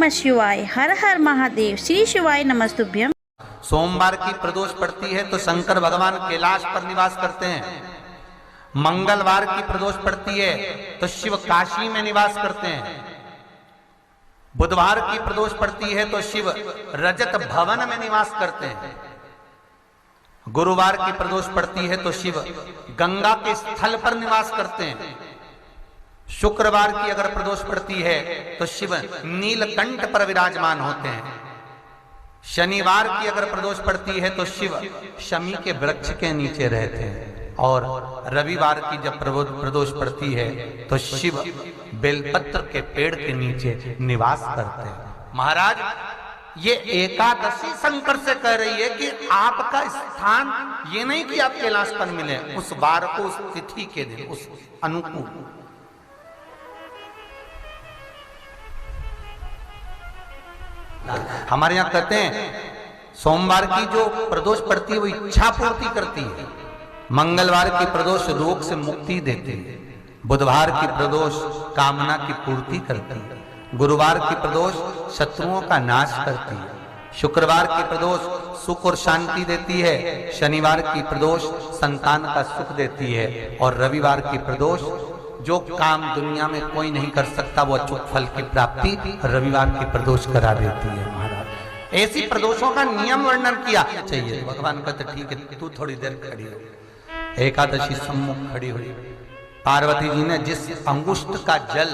नमः शिवाय। हर हर महादेव। श्री शिवाय नमस्तुभ्यम। सोमवार की प्रदोष पड़ती है तो शंकर भगवान कैलाश पर निवास करते हैं। मंगलवार की प्रदोष पड़ती है तो शिव काशी में निवास करते हैं। बुधवार की प्रदोष पड़ती है तो शिव रजत भवन में निवास करते हैं। गुरुवार की प्रदोष पड़ती है तो शिव गंगा के स्थल पर निवास करते हैं। शुक्रवार की अगर प्रदोष पड़ती है तो शिव नीलकंठ पर विराजमान होते हैं। शनिवार की अगर प्रदोष पड़ती है तो शिव शमी के वृक्ष के नीचे रहते हैं। और रविवार की जब प्रदोष पड़ती है तो शिव बेलपत्र के पेड़ के नीचे निवास करते हैं। महाराज, ये एकादशी शंकर से कह रही है कि आपका स्थान ये नहीं कि आप कैलाश पर मिले, उस बार को, उस तिथि के दिन, उस अनुकूल। हमारे यहां कहते हैं सोमवार की जो प्रदोष पड़ती है वो इच्छा पूर्ति करती है। मंगलवार की प्रदोष रोग से मुक्ति देती है। बुधवार की प्रदोष कामना की पूर्ति करती है। गुरुवार की प्रदोष शत्रुओं का नाश करती है। शुक्रवार की प्रदोष सुख और शांति देती है। शनिवार की प्रदोष संतान का सुख देती है। और रविवार की प्रदोष जो काम दुनिया में कोई नहीं कर सकता वो अचूक फल की प्राप्ति रविवार की प्रदोष करा देती है। महाराज, ऐसी प्रदोषों का नियम वर्णन किया चाहिए। भगवान कहते ठीक है, तू थोड़ी देर खड़ी हो। एकादशी सम्मुख खड़ी हुई। पार्वती जी ने जिस अंगुष्ठ का जल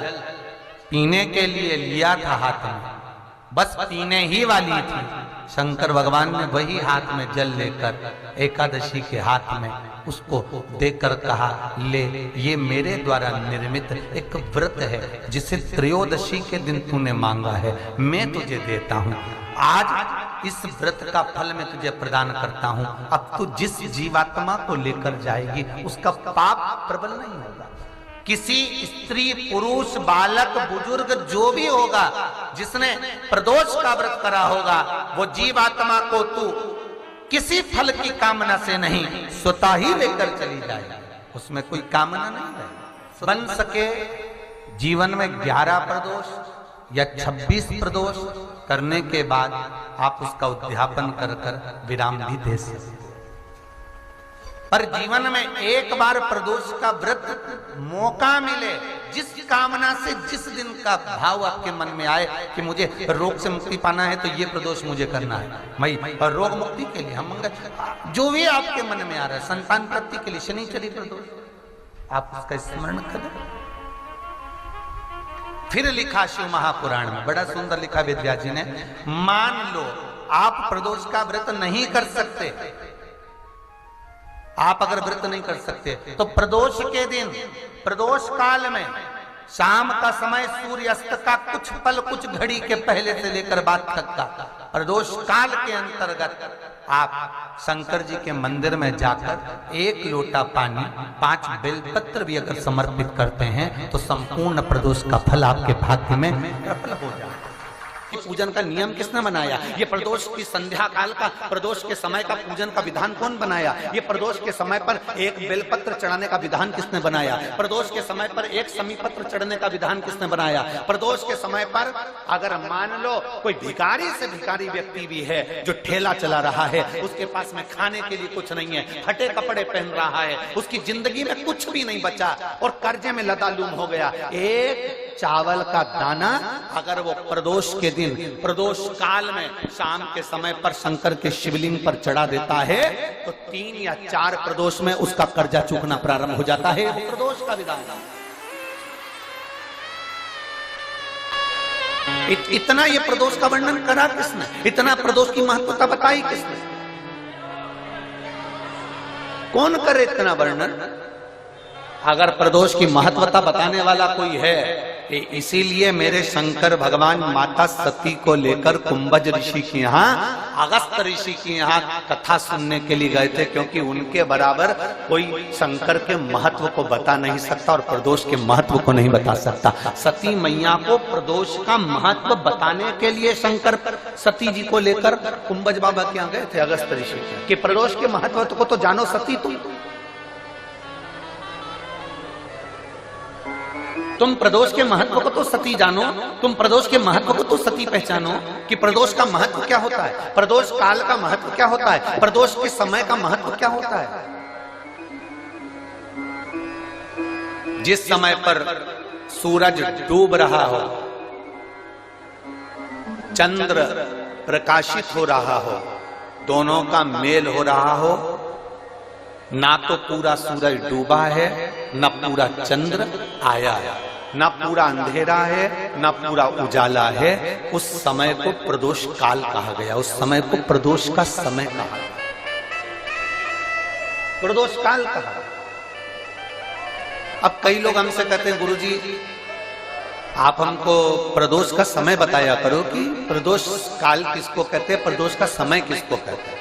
पीने के लिए लिया था हाथ में, बस पीने ही वाली थी, शंकर भगवान ने वही हाथ में जल लेकर एकादशी के हाथ में उसको देकर कहा, ले, ये मेरे द्वारा निर्मित एक व्रत है जिसे त्रयोदशी के दिन तूने मांगा है, मैं तुझे देता हूं। आज इस व्रत का फल मैं तुझे प्रदान करता हूं। अब तू जिस जीवात्मा को लेकर जाएगी उसका पाप प्रबल नहीं होगा। किसी स्त्री, पुरुष, बालक, बुजुर्ग जो भी होगा जिसने प्रदोष का व्रत करा होगा, वो जीवात्मा को तू किसी फल की कामना से नहीं, स्वतः ही लेकर चली जाए। उसमें कोई कामना नहीं है। बन सके जीवन में 11 प्रदोष या 26 प्रदोष करने के बाद आप उसका उद्यापन कर कर विराम भी दे सकते। पर जीवन में एक बार प्रदोष का व्रत मौका मिले, जिस कामना से, जिस दिन का भाव आपके मन में आए कि मुझे रोग से मुक्ति पाना है तो ये प्रदोष मुझे करना है। भाई, और रोग मुक्ति के लिए हम मंगल, जो भी आपके मन में आ रहा है, संतान प्राप्ति के लिए शनिचरी प्रदोष, आप उसका स्मरण करें। फिर लिखा शिव महापुराण में, बड़ा सुंदर लिखा वेदव्यास जी ने, मान लो आप प्रदोष का व्रत नहीं कर सकते, आप अगर व्रत नहीं कर सकते तो प्रदोष के दिन, प्रदोष काल में शाम का समय, सूर्यास्त का कुछ पल, कुछ घड़ी के पहले से लेकर बाद तक का प्रदोष काल के अंतर्गत आप शंकर जी के मंदिर में जाकर 1 लोटा पानी, 5 बेलपत्र भी अगर समर्पित करते हैं तो संपूर्ण प्रदोष का फल आपके भाग्य में प्रबल हो जाए। पूजन का नियम किसने बनाया? ये प्रदोष की संध्या काल का, प्रदोष के समय का पूजन का विधान कौन बनाया? ये प्रदोष के समय पर 1 बेलपत्र चढ़ाने का विधान किसने बनाया? प्रदोष के समय पर 1 समीपत्र चढ़ने का विधान किसने बनाया? प्रदोष के समय पर अगर मान लो कोई भिखारी से भिखारी व्यक्ति भी है जो ठेला चला रहा है, उसके पास में खाने के लिए कुछ नहीं है, फटे कपड़े पहन रहा है, उसकी जिंदगी में कुछ भी नहीं बचा और कर्जे में लदालूम हो गया, एक चावल का दाना अगर वो प्रदोष के दिन, प्रदोष काल में शाम के समय पर शंकर के शिवलिंग पर चढ़ा देता है तो 3 या 4 प्रदोष में उसका कर्जा चूकना प्रारंभ हो जाता है। प्रदोष का विधान। इतना ये प्रदोष का वर्णन करा किसने? इतना प्रदोष की महत्वता बताई किसने? कौन करे इतना वर्णन? अगर प्रदोष की महत्वता बताने वाला कोई है, इसीलिए मेरे शंकर भगवान माता सती को लेकर कुंभज ऋषि के यहाँ, अगस्त ऋषि के यहाँ कथा सुनने के लिए गए थे, क्योंकि उनके बराबर कोई शंकर के महत्व को बता नहीं सकता और प्रदोष के महत्व को नहीं बता सकता। सती मैया को प्रदोष का महत्व बताने के लिए शंकर सती जी को लेकर कुंभज बाबा के यहाँ गए थे, अगस्त ऋषि के, कि प्रदोष के महत्व को तो जानो सती तुम। तुम प्रदोष के महत्व को तो सती जानो, तुम प्रदोष के महत्व को तो सती पहचानो कि प्रदोष का महत्व क्या होता है, प्रदोष काल का महत्व क्या होता है, प्रदोष के समय का महत्व क्या होता है। जिस समय पर सूरज डूब रहा हो, चंद्र प्रकाशित हो रहा हो, दोनों का मेल हो रहा हो, ना तो पूरा सूरज डूबा है, ना पूरा चंद्र आया है, ना पूरा अंधेरा है, ना पूरा उजाला है, उस समय को प्रदोष काल कहा गया, उस समय को प्रदोष का समय कहा, प्रदोष काल कहा। अब कई लोग हमसे कहते हैं गुरुजी आप हमको प्रदोष का समय बताया करो कि प्रदोष काल किसको कहते हैं, प्रदोष का समय किसको कहते हैं।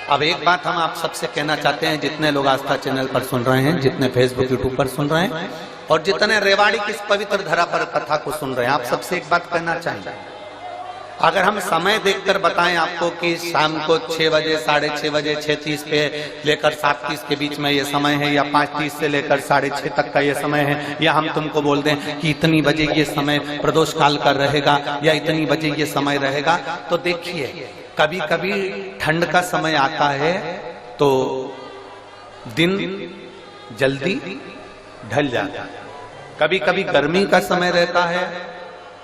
अब एक बात हम आप सबसे कहना चाहते हैं, जितने लोग आस्था चैनल पर सुन रहे हैं, जितने फेसबुक यूट्यूब पर सुन रहे हैं और जितने रेवाड़ी की इस पवित्र धरा पर कथा को सुन रहे हैं, आप सबसे एक बात कहना चाहेंगे, अगर हम समय देखकर बताएं आपको कि शाम को 6 बजे, 6:30 बजे, 6:30 पे लेकर 7:30 के बीच में ये समय है, या 5:30 से लेकर 6:30 तक का ये समय है, या हम तुमको बोल दें कि इतनी बजे ये समय प्रदोष काल का रहेगा या इतनी बजे ये समय रहेगा, तो देखिए कभी कभी ठंड का समय आता है तो दिन जल्दी ढल जाता है, कभी कभी गर्मी का समय रहता है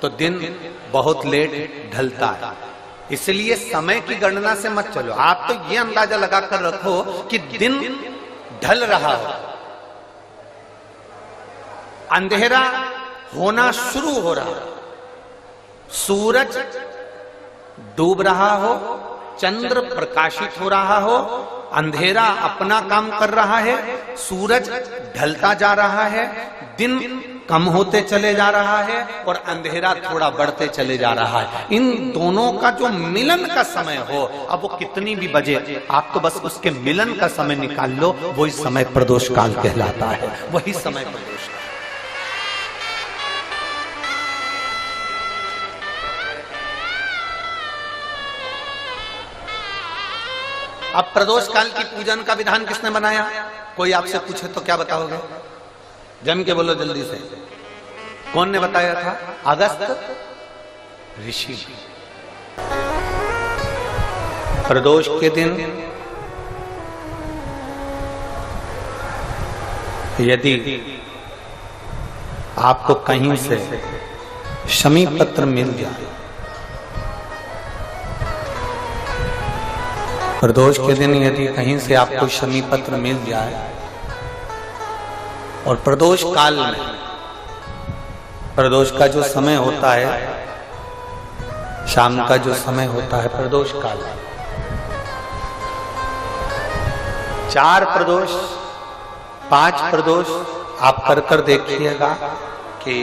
तो दिन बहुत लेट ढलता है। इसलिए समय की गणना से मत चलो, आप तो ये अंदाजा लगाकर रखो कि दिन ढल रहा हो, अंधेरा होना शुरू हो रहा हो, सूरज डूब रहा हो, चंद्र प्रकाशित हो रहा हो, अंधेरा अपना काम कर रहा है, सूरज ढलता जा रहा है, दिन कम होते चले जा रहा है और अंधेरा थोड़ा बढ़ते चले जा रहा है। इन दोनों का जो मिलन का समय हो, अब वो कितनी भी बजे, आप तो बस उसके मिलन का समय निकाल लो, वही समय प्रदोष काल कहलाता है, वही समय प्रदोष काल। अब प्रदोष काल की पूजन का विधान किसने बनाया? कोई आपसे पूछे तो क्या बताओगे? जम के बोलो जल्दी से, कौन ने बताया था? अगस्त ऋषि। प्रदोष के दिन यदि आपको कहीं से शमी पत्र मिल जाए, प्रदोष के दिन यदि कहीं से आपको शमी पत्र मिल जाए और प्रदोष काल में, प्रदोष का जो समय होता है, शाम का जो समय होता है प्रदोष काल, 4 प्रदोष 5 प्रदोष आप कर कर देखिएगा कि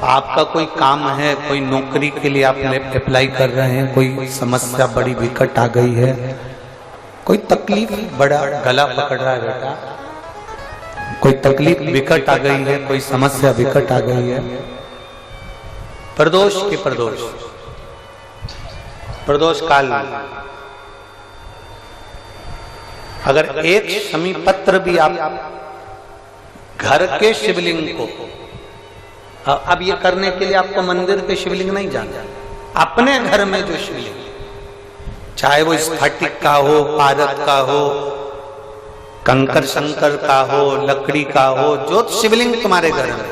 आपका कोई काम है, कोई नौकरी के लिए आप अप्लाई कर रहे हैं, कोई समस्या बड़ी विकट आ गई है, कोई तकलीफ, बड़ा गला पकड़ रहा है बेटा, कोई तकलीफ विकट आ गई है, कोई समस्या विकट आ गई है, प्रदोष के प्रदोष काल अगर एक शमी पत्र भी आप घर के शिवलिंग को, अब ये करने के लिए आपको मंदिर के शिवलिंग नहीं जाना, अपने घर में जो शिवलिंग, चाहे वो स्फटिक का हो, पारद का हो, कंकर शंकर का हो, लकड़ी का हो, जो शिवलिंग तुम्हारे घर में,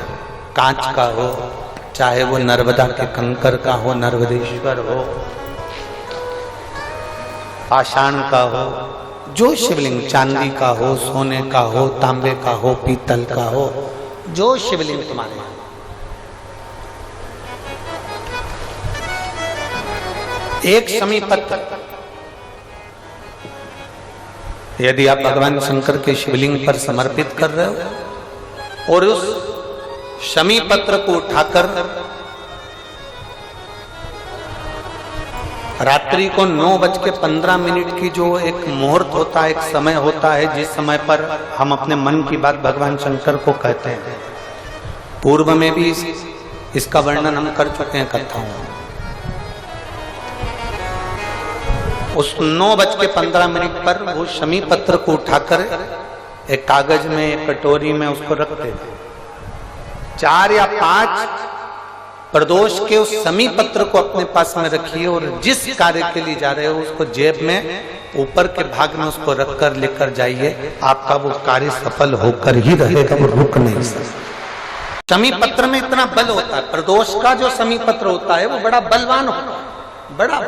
कांच का हो, चाहे वो नर्मदा के कंकर का हो, नर्मदेश्वर हो, पाषाण का हो, जो शिवलिंग, चांदी का हो, सोने का हो, तांबे का हो, पीतल का हो, जो शिवलिंग तुम्हारे, एक शमी पत्र यदि आप भगवान शंकर के शिवलिंग पर समर्पित कर रहे हो और उस शमी पत्र को उठाकर रात्रि को 9:15 की जो एक मुहूर्त होता है, एक समय होता है, जिस समय पर हम अपने मन की बात भगवान शंकर को कहते हैं, पूर्व में भी इसका वर्णन हम कर चुके हैं कथाओं में। उस 9:15 पर वो शमी पत्र को उठाकर एक कागज में, एक कटोरी में उसको रखते थे। 4 या 5 प्रदोष के उस समी पत्र को अपने पास में रखिए और जिस कार्य के लिए जा रहे हो उसको जेब में ऊपर के भाग में उसको रखकर लेकर जाइए। आपका वो कार्य सफल होकर ही रहेगा, वो रुक नहीं सकता। शमी पत्र में इतना बल होता है, प्रदोष का जो शमी पत्र होता है वो बड़ा बलवान होता है, बड़ा